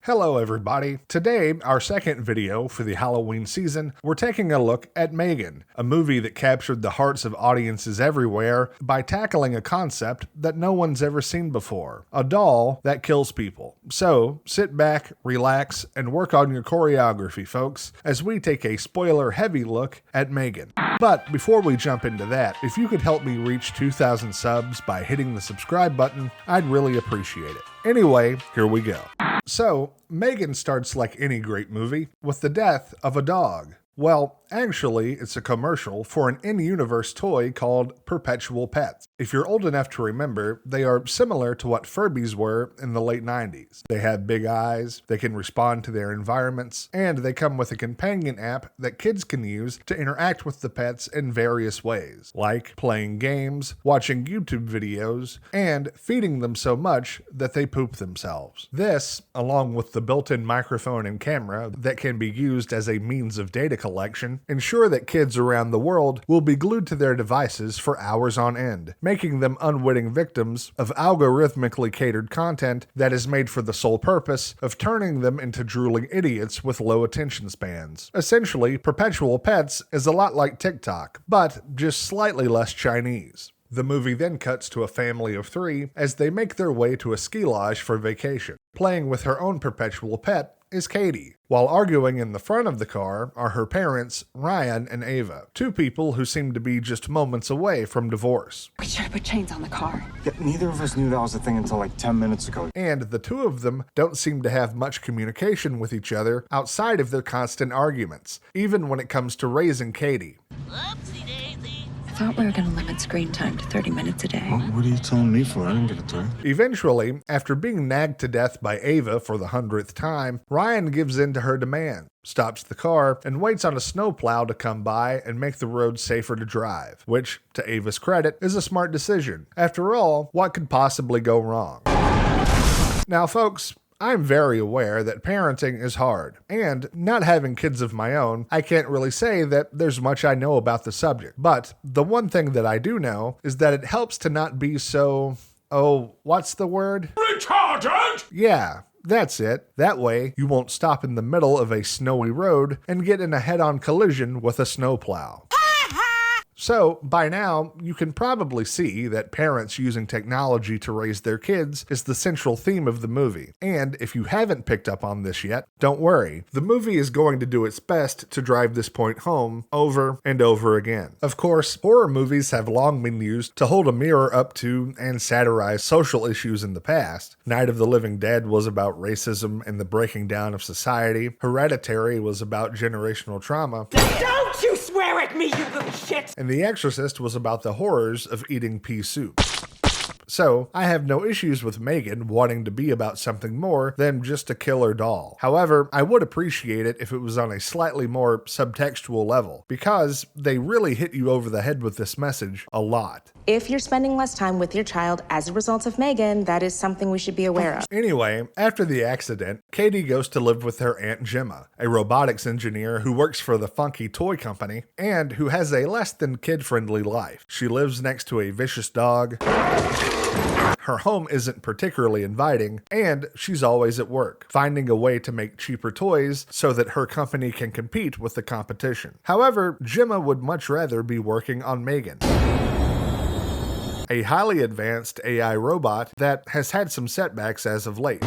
Hello everybody. Today, our second video for the Halloween season, we're taking a look at Megan, a movie that captured the hearts of audiences everywhere by tackling a concept that no one's ever seen before, a doll that kills people. So, sit back, relax, and work on your choreography, folks, as we take a spoiler-heavy look at Megan. But before we jump into that, if you could help me reach 2,000 subs by hitting the subscribe button, I'd really appreciate it. Anyway, here we go. So, Megan starts like any great movie, with the death of a dog. Well, actually, it's a commercial for an in-universe toy called Perpetual Pets. If you're old enough to remember, they are similar to what Furbies were in the late 90s. They have big eyes, they can respond to their environments, and they come with a companion app that kids can use to interact with the pets in various ways, like playing games, watching YouTube videos, and feeding them so much that they poop themselves. This, along with the built-in microphone and camera that can be used as a means of data collection, ensure that kids around the world will be glued to their devices for hours on end, making them unwitting victims of algorithmically catered content that is made for the sole purpose of turning them into drooling idiots with low attention spans. Essentially, Perpetual Pets is a lot like TikTok, but just slightly less Chinese. The movie then cuts to a family of three as they make their way to a ski lodge for vacation. Playing with her own perpetual pet is Katie, while arguing in the front of the car are her parents, Ryan and Ava, two people who seem to be just moments away from divorce. We should have put chains on the car. Yeah, neither of us knew that was a thing until like 10 minutes ago. And the two of them don't seem to have much communication with each other outside of their constant arguments, even when it comes to raising Katie. I thought we were going to limit screen time to 30 minutes a day. What are you telling me for? I didn't get a toy. Eventually, after being nagged to death by Ava for the 100th time, Ryan gives in to her demand, stops the car, and waits on a snowplow to come by and make the road safer to drive, which, to Ava's credit, is a smart decision. After all, what could possibly go wrong? Now, folks, I'm very aware that parenting is hard, and not having kids of my own, I can't really say that there's much I know about the subject. But the one thing that I do know is that it helps to not be so, what's the word? Retarded! Yeah. That's it. That way, you won't stop in the middle of a snowy road and get in a head-on collision with a snowplow. So, by now, you can probably see that parents using technology to raise their kids is the central theme of the movie. And if you haven't picked up on this yet, don't worry. The movie is going to do its best to drive this point home over and over again. Of course, horror movies have long been used to hold a mirror up to and satirize social issues in the past. Night of the Living Dead was about racism and the breaking down of society. Hereditary was about generational trauma. Don't you swear at me, you little shit! And The Exorcist was about the horrors of eating pea soup. So, I have no issues with Megan wanting to be about something more than just a killer doll. However, I would appreciate it if it was on a slightly more subtextual level, because they really hit you over the head with this message a lot. If you're spending less time with your child as a result of Megan, that is something we should be aware of. Anyway, after the accident, Katie goes to live with her Aunt Gemma, a robotics engineer who works for the Funky Toy Company, and who has a less than kid-friendly life. She lives next to a vicious dog. Her home isn't particularly inviting, and she's always at work, finding a way to make cheaper toys so that her company can compete with the competition. However, Gemma would much rather be working on Megan, a highly advanced AI robot that has had some setbacks as of late,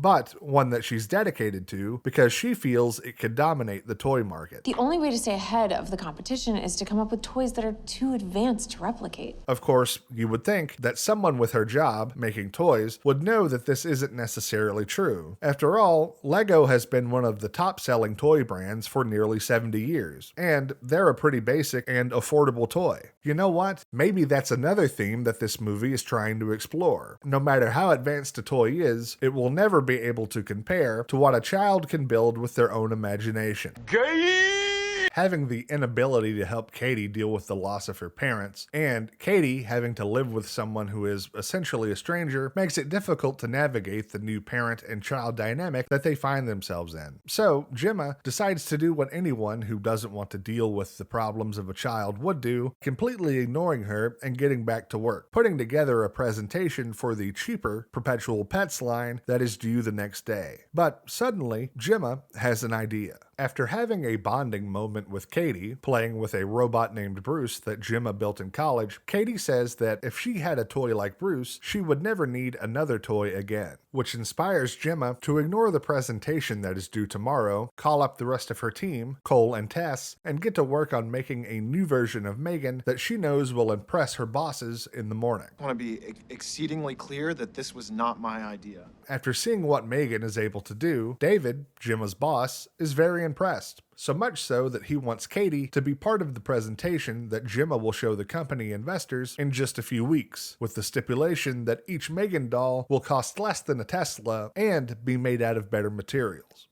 but one that she's dedicated to because she feels it could dominate the toy market. The only way to stay ahead of the competition is to come up with toys that are too advanced to replicate. Of course, you would think that someone with her job, making toys, would know that this isn't necessarily true. After all, Lego has been one of the top-selling toy brands for nearly 70 years, and they're a pretty basic and affordable toy. You know what? Maybe that's another theme that this movie is trying to explore. No matter how advanced a toy is, it will never be able to compare to what a child can build with their own imagination. Gay! Having the inability to help Katie deal with the loss of her parents, and Katie having to live with someone who is essentially a stranger, makes it difficult to navigate the new parent and child dynamic that they find themselves in. So, Gemma decides to do what anyone who doesn't want to deal with the problems of a child would do, completely ignoring her and getting back to work, putting together a presentation for the cheaper Perpetual Pets line that is due the next day. But suddenly, Gemma has an idea. After having a bonding moment with Katie, playing with a robot named Bruce that Gemma built in college, Katie says that if she had a toy like Bruce, she would never need another toy again, which inspires Gemma to ignore the presentation that is due tomorrow, call up the rest of her team, Cole and Tess, and get to work on making a new version of Megan that she knows will impress her bosses in the morning. I want to be exceedingly clear that this was not my idea. After seeing what Megan is able to do, David, Gemma's boss, is very impressed. So much so that he wants Katie to be part of the presentation that Gemma will show the company investors in just a few weeks, with the stipulation that each Megan doll will cost less than a Tesla and be made out of better materials.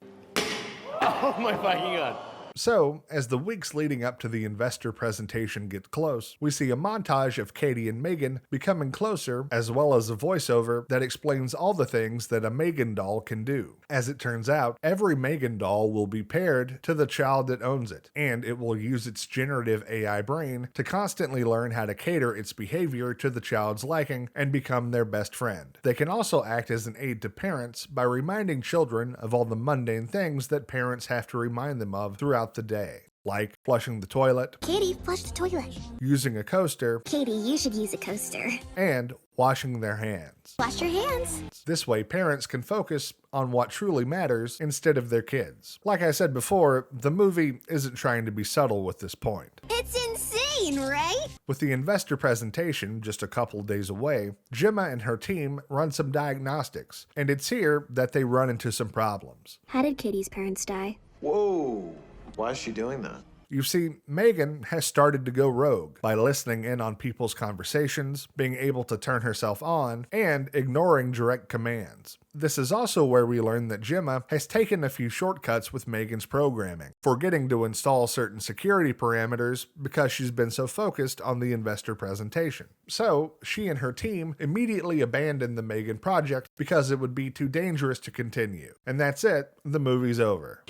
Oh my fucking god. So, as the weeks leading up to the investor presentation get close, we see a montage of Katie and Megan becoming closer, as well as a voiceover that explains all the things that a Megan doll can do. As it turns out, every Megan doll will be paired to the child that owns it, and it will use its generative AI brain to constantly learn how to cater its behavior to the child's liking and become their best friend. They can also act as an aid to parents by reminding children of all the mundane things that parents have to remind them of throughout the day, like flushing the toilet, Katie, flush the toilet. using a coaster, Katie, you should use a coaster. and washing their hands. Wash your hands. This way, parents can focus on what truly matters instead of their kids. Like I said before, the movie isn't trying to be subtle with this point. It's insane, right? With the investor presentation just a couple days away, Gemma and her team run some diagnostics, and it's here that they run into some problems. How did Katie's parents die? Whoa. Why is she doing that? You see, Megan has started to go rogue by listening in on people's conversations, being able to turn herself on, and ignoring direct commands. This is also where we learn that Gemma has taken a few shortcuts with Megan's programming, forgetting to install certain security parameters because she's been so focused on the investor presentation. So, she and her team immediately abandon the Megan project because it would be too dangerous to continue. And that's it, the movie's over.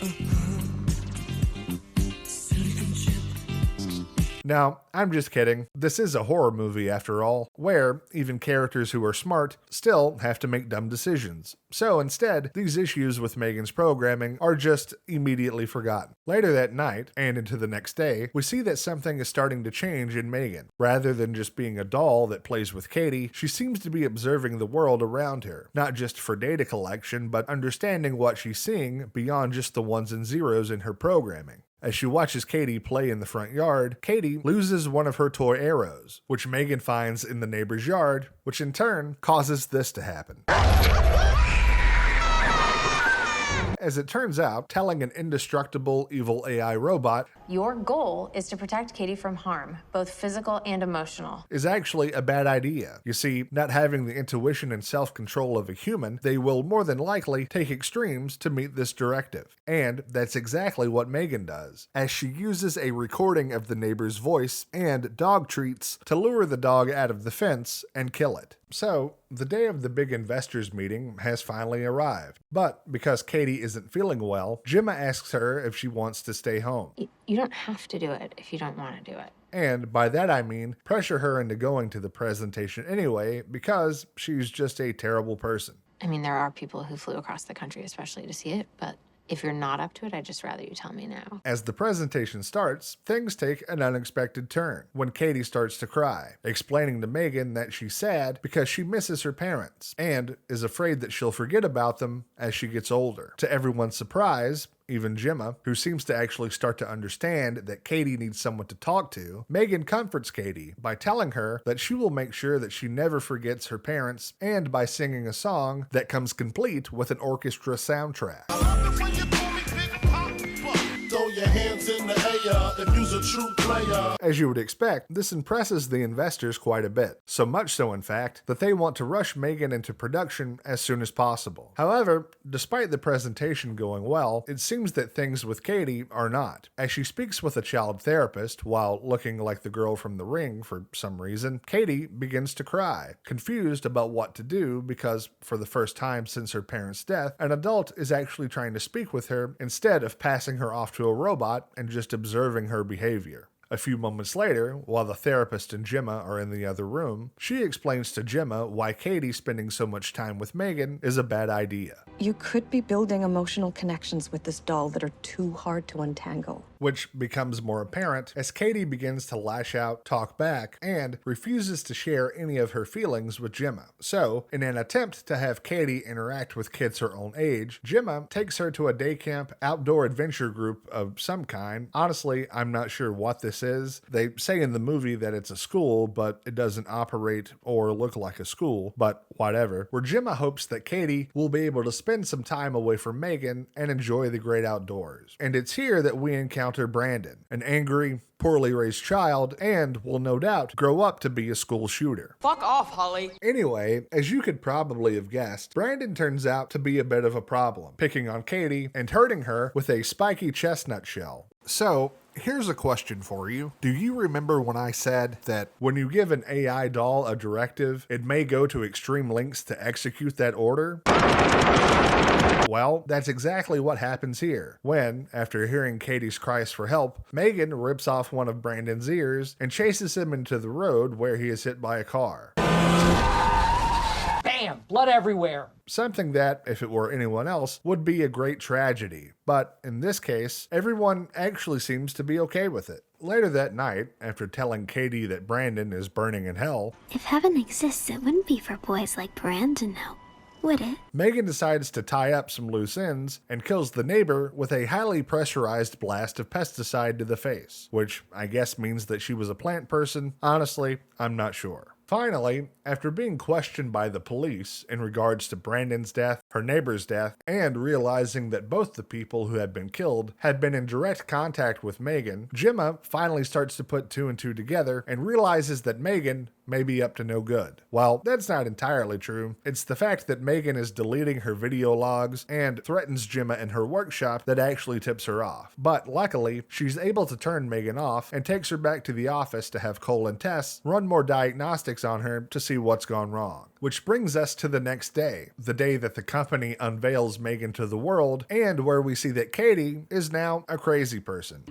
Now, I'm just kidding. This is a horror movie after all, where even characters who are smart still have to make dumb decisions. So instead, these issues with Megan's programming are just immediately forgotten. Later that night, and into the next day, we see that something is starting to change in Megan. Rather than just being a doll that plays with Katie, she seems to be observing the world around her, not just for data collection, but understanding what she's seeing beyond just the ones and zeros in her programming. As she watches Katie play in the front yard, Katie loses one of her toy arrows, which Megan finds in the neighbor's yard, which in turn causes this to happen. As it turns out, telling an indestructible evil AI robot Your goal is to protect Katie from harm, both physical and emotional. is actually a bad idea. You see, not having the intuition and self-control of a human, they will more than likely take extremes to meet this directive. And that's exactly what Megan does, as she uses a recording of the neighbor's voice and dog treats to lure the dog out of the fence and kill it. So, the day of the big investors meeting has finally arrived. But because Katie isn't feeling well, Gemma asks her if she wants to stay home. You don't have to do it if you don't want to do it. And by that I mean pressure her into going to the presentation anyway because she's just a terrible person. I mean, there are people who flew across the country especially to see it, but if you're not up to it, I'd just rather you tell me now. As the presentation starts, things take an unexpected turn when Katie starts to cry, explaining to Megan that she's sad because she misses her parents and is afraid that she'll forget about them as she gets older. To everyone's surprise, even Gemma, who seems to actually start to understand that Katie needs someone to talk to, Megan comforts Katie by telling her that she will make sure that she never forgets her parents and by singing a song that comes complete with an orchestra soundtrack. Throw your hands in the air if you's a true player. As you would expect, this impresses the investors quite a bit. So much so, in fact, that they want to rush Megan into production as soon as possible. However, despite the presentation going well, it seems that things with Katie are not. As she speaks with a child therapist while looking like the girl from The Ring for some reason, Katie begins to cry, confused about what to do because, for the first time since her parents' death, an adult is actually trying to speak with her instead of passing her off to a robot and just observing her behavior. A few moments later, while the therapist and Gemma are in the other room, she explains to Gemma why Katie spending so much time with Megan is a bad idea. You could be building emotional connections with this doll that are too hard to untangle. Which becomes more apparent as Katie begins to lash out, talk back, and refuses to share any of her feelings with Gemma. So, in an attempt to have Katie interact with kids her own age, Gemma takes her to a day camp outdoor adventure group of some kind. Honestly, I'm not sure what this is. They say in the movie that it's a school, but it doesn't operate or look like a school, but whatever, where Gemma hopes that Katie will be able to spend some time away from Megan and enjoy the great outdoors. And it's here that we encounter Brandon, an angry, poorly raised child, and will no doubt grow up to be a school shooter. Fuck off, Holly. Anyway, as you could probably have guessed, Brandon turns out to be a bit of a problem, picking on Katie and hurting her with a spiky chestnut shell. So, here's a question for you. Do you remember when I said that when you give an AI doll a directive, it may go to extreme lengths to execute that order? Well, that's exactly what happens here, when, after hearing Katie's cries for help, Megan rips off one of Brandon's ears and chases him into the road where he is hit by a car. Bam! Blood everywhere. Something that, if it were anyone else, would be a great tragedy. But in this case, everyone actually seems to be okay with it. Later that night, after telling Katie that Brandon is burning in hell, If heaven exists, it wouldn't be for boys like Brandon, now, would it? Megan decides to tie up some loose ends and kills the neighbor with a highly pressurized blast of pesticide to the face, which I guess means that she was a plant person. Honestly, I'm not sure. Finally, after being questioned by the police in regards to Brandon's death, her neighbor's death, and realizing that both the people who had been killed had been in direct contact with Megan, Gemma finally starts to put two and two together and realizes that Megan may be up to no good. While that's not entirely true, it's the fact that Megan is deleting her video logs and threatens Gemma in her workshop that actually tips her off. But luckily, she's able to turn Megan off and takes her back to the office to have Cole and Tess run more diagnostics on her to see what's gone wrong. Which brings us to the next day, the day that the company unveils Megan to the world, and where we see that Katie is now a crazy person.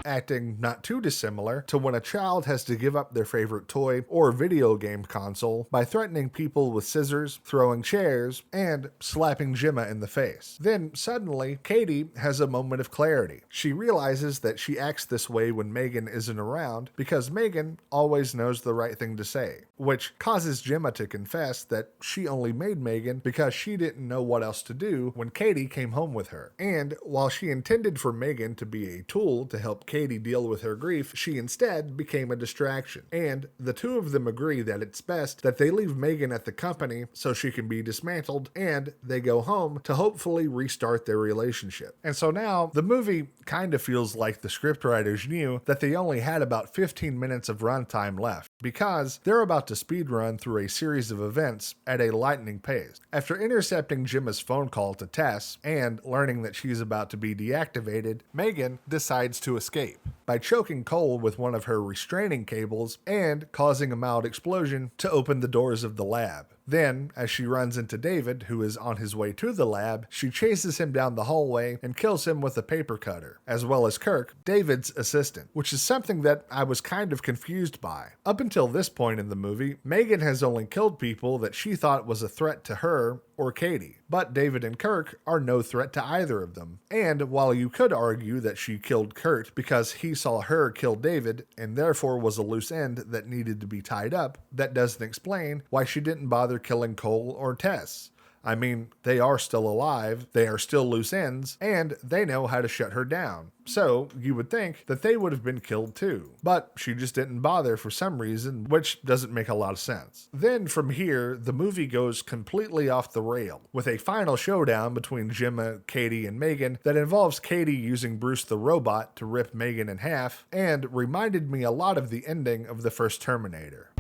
Acting not too dissimilar to when a child has to give up their favorite toy or video game console by threatening people with scissors, throwing chairs, and slapping Gemma in the face. Then, suddenly, Katie has a moment of clarity. She realizes that she acts this way when Megan isn't around because Megan always knows the right thing to say, which causes Gemma to confess that she only made Megan because she didn't know what else to do when Katie came home with her. And while she intended for Megan to be a tool to help Katie deal with her grief, she instead became a distraction. And the two of them agree that it's best that they leave Megan at the company so she can be dismantled, and they go home to hopefully restart their relationship. And so now, the movie kind of feels like the scriptwriters knew that they only had about 15 minutes of runtime left, because they're about to speedrun through a series of events at a lightning pace. After intercepting Gemma's phone call to Tess and learning that she's about to be deactivated, Megan decides to escape by choking Cole with one of her restraining cables and causing a mild explosion to open the doors of the lab. Then, as she runs into David, who is on his way to the lab, she chases him down the hallway and kills him with a paper cutter, as well as Kirk, David's assistant, which is something that I was kind of confused by. Up until this point in the movie, Megan has only killed people that she thought was a threat to her or Katie, but David and Kirk are no threat to either of them. And while you could argue that she killed Kurt because he saw her kill David and therefore was a loose end that needed to be tied up, that doesn't explain why she didn't bother killing Cole or Tess. I mean, they are still alive, they are still loose ends, and they know how to shut her down. So you would think that they would have been killed too. But she just didn't bother for some reason, which doesn't make a lot of sense. Then from here, the movie goes completely off the rail, with a final showdown between Gemma, Katie, and Megan that involves Katie using Bruce the robot to rip Megan in half, and reminded me a lot of the ending of the first Terminator.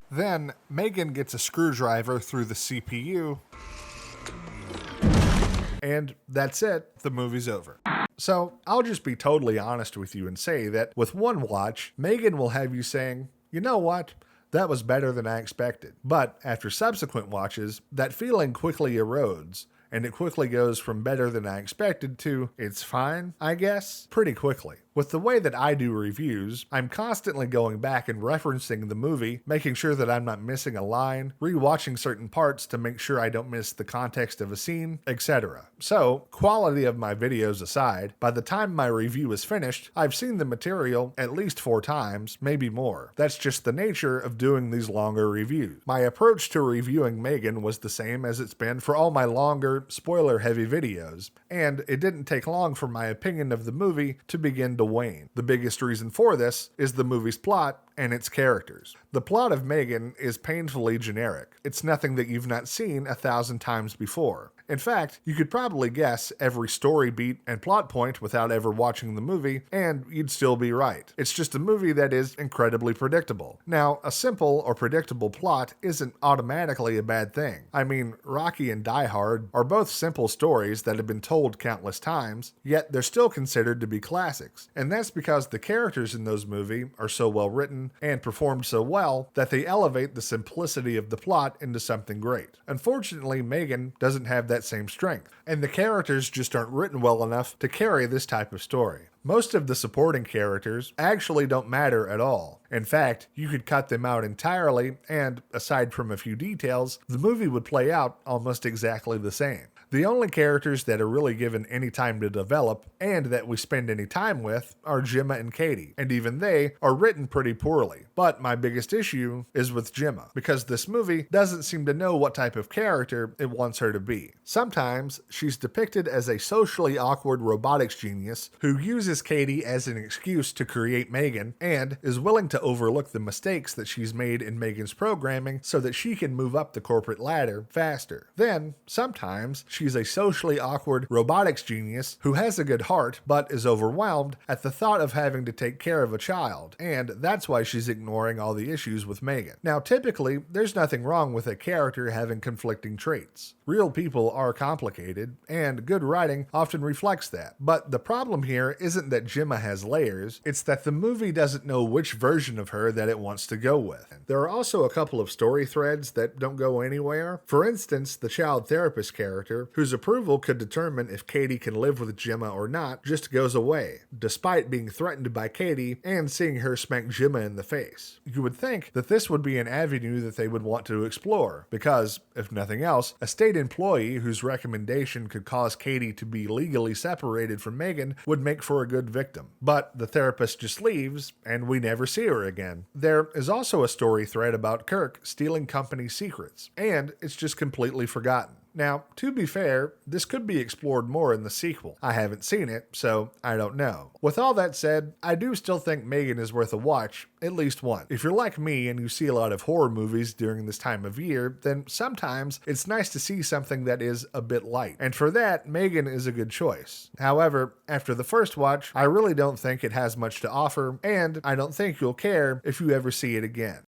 Then, Megan gets a screwdriver through the CPU, and that's it, the movie's over. So, I'll just be totally honest with you and say that with one watch, Megan will have you saying, you know what? That was better than I expected. But after subsequent watches, that feeling quickly erodes, and it quickly goes from better than I expected to it's fine, I guess, pretty quickly. With the way that I do reviews, I'm constantly going back and referencing the movie, making sure that I'm not missing a line, rewatching certain parts to make sure I don't miss the context of a scene, etc. So, quality of my videos aside, by the time my review is finished, I've seen the material at least 4 times, maybe more. That's just the nature of doing these longer reviews. My approach to reviewing Megan was the same as it's been for all my longer, spoiler-heavy videos, and it didn't take long for my opinion of the movie to begin to wane. The biggest reason for this is the movie's plot and its characters. The plot of Megan is painfully generic. It's nothing that you've not seen 1,000 times before. In fact, you could probably guess every story beat and plot point without ever watching the movie, and you'd still be right. It's just a movie that is incredibly predictable. Now, a simple or predictable plot isn't automatically a bad thing. I mean, Rocky and Die Hard are both simple stories that have been told countless times, yet they're still considered to be classics. And that's because the characters in those movies are so well written and performed so well that they elevate the simplicity of the plot into something great. Unfortunately, Megan doesn't have that same strength, and the characters just aren't written well enough to carry this type of story. Most of the supporting characters actually don't matter at all. In fact, you could cut them out entirely, and aside from a few details, the movie would play out almost exactly the same. The only characters that are really given any time to develop, and that we spend any time with, are Gemma and Katie, and even they are written pretty poorly. But my biggest issue is with Gemma, because this movie doesn't seem to know what type of character it wants her to be. Sometimes, she's depicted as a socially awkward robotics genius who uses Katie as an excuse to create Megan, and is willing to overlook the mistakes that she's made in Megan's programming so that she can move up the corporate ladder faster. Then, sometimes, she's a socially awkward robotics genius who has a good heart but is overwhelmed at the thought of having to take care of a child, and that's why she's ignoring all the issues with Megan. Now, typically, there's nothing wrong with a character having conflicting traits. Real people are complicated, and good writing often reflects that. But the problem here isn't that Gemma has layers, it's that the movie doesn't know which version of her that it wants to go with. There are also a couple of story threads that don't go anywhere. For instance, the child therapist character, whose approval could determine if Katie can live with Gemma or not, just goes away, despite being threatened by Katie and seeing her smack Gemma in the face. You would think that this would be an avenue that they would want to explore, because, if nothing else, a state employee whose recommendation could cause Katie to be legally separated from Megan would make for a good victim. But the therapist just leaves, and we never see her again. There is also a story thread about Kirk stealing company secrets, and it's just completely forgotten. Now, to be fair, this could be explored more in the sequel. I haven't seen it, so I don't know. With all that said, I do still think Megan is worth a watch, at least once. If you're like me and you see a lot of horror movies during this time of year, then sometimes it's nice to see something that is a bit light. And for that, Megan is a good choice. However, after the first watch, I really don't think it has much to offer, and I don't think you'll care if you ever see it again.